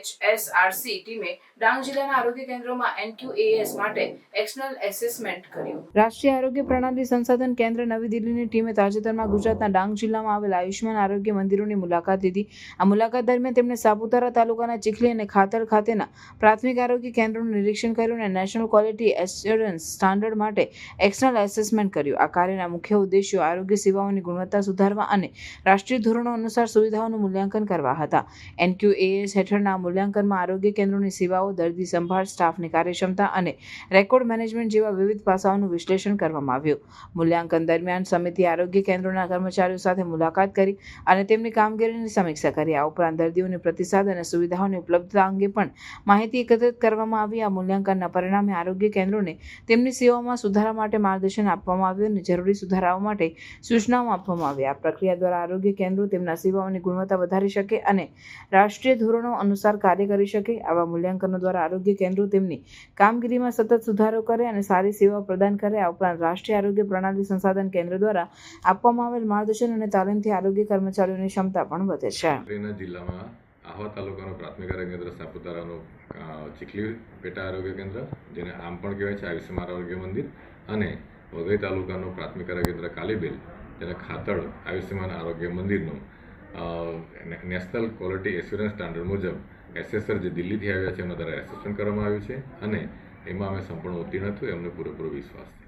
HSRC ટીમે ડાંગ જિલ્લાના આરોગ્ય કેન્દ્રોમાં NQAS માટે એક્સટર્નલ એસેસમેન્ટ કર્યું. રાષ્ટ્રીય આરોગ્ય પ્રણાલી સંશોધન કેન્દ્ર નવી દિલ્હીની ટીમે તાજેતરમાં ગુજરાતના ડાંગ જિલ્લામાં આવેલ આયુષ્માન આરોગ્ય મંદિરોની મુલાકાત લીધી. આ મુલાકાત દરમિયાન તેમણે સાપુતારા તાલુકાના ચીખલી અને ખાતડ ખાતેના પ્રાથમિક આરોગ્ય કેન્દ્રોનું નિરીક્ષણ કર્યું અને નેશનલ ક્વોલિટી એશ્યોરન્સ સ્ટાન્ડર્ડ માટે એક્સટર્નલ એસેસમેન્ટ કર્યું. આ કાર્યના મુખ્ય ઉદ્દેશ્યો આરોગ્ય સેવાઓની ગુણવત્તા સુધારવા અને રાષ્ટ્રીય ધોરણો અનુસાર સુવિધાઓનું મૂલ્યાંકન કરવા હતા. NQAS હેઠળના મૂલ્યાંકનમાં આરોગ્ય કેન્દ્રોની સેવાઓ, દર્દી સંભાળ, સ્ટાફની કાર્યક્ષમતા અને રેકોર્ડ મેનેજમેન્ટ જેવા વિવિધ પાસાઓનું વિશ્લેષણ કરવામાં આવ્યું. મૂલ્યાંકન દરમિયાન સમિતિએ આરોગ્ય કેન્દ્રોના કર્મચારીઓ સાથે મુલાકાત કરી અને તેમની કામગીરીની સમીક્ષા કરી. આ ઉપરાંત દર્દીઓની પ્રતિસાદ અને સુવિધાઓની ઉપલબ્ધતા અંગે પણ માહિતી એકત્રિત કરવામાં આવી. આ મૂલ્યાંકનના પરિણામે આરોગ્ય કેન્દ્રોને તેમની સેવાઓમાં સુધારા માટે માર્ગદર્શન આપવામાં આવ્યું અને જરૂરી સુધારાઓ માટે સૂચનાઓ આપવામાં આવી. આ પ્રક્રિયા દ્વારા આરોગ્ય કેન્દ્રો તેમના સેવાઓની ગુણવત્તા વધારી શકે અને રાષ્ટ્રીય ધોરણો અનુસાર કાર્ય કરી શકે. આવા મૂલ્યાંકનો દ્વારા આરોગ્ય કેન્દ્રો તેમની કામગીરીમાં સતત સુધારો કરે અને સારી સેવાઓ પ્રદાન કરે. આ ઉપરાંત રાષ્ટ્રીય આરોગ્ય પ્રણાલી સંશોધન કેન્દ્ર દ્વારા આપવામાં આવેલ માર્ગદર્શન અને તાલીમથી આરોગ્ય કર્મચારીઓની ક્ષમતા પણ વધે છે. જિલ્લામાં આહવા તાલુકાનો પ્રાથમિક આરોગ્ય કેન્દ્ર, સાપુતારાનું ચીખલી પેટા આરોગ્ય કેન્દ્ર, જેને આમ પણ કહેવાય છે આયુષ્યમાન આરોગ્ય મંદિર, અને વઘઈ તાલુકાનું પ્રાથમિક આરોગ્ય કેન્દ્ર કાલીબેલ, જેને ખાતડ આયુષ્યમાન આરોગ્ય મંદિરનું નેશનલ ક્વોલિટી એશ્યોરન્સ સ્ટાન્ડર્ડ મુજબ એસેસર જે દિલ્હીથી આવ્યા છે એમના દ્વારા એસેસમેન્ટ કરવામાં આવ્યું છે અને એમાં અમે સંપૂર્ણ ઉત્તીર્ણ થયું, એમને પૂરેપૂરો વિશ્વાસ છે.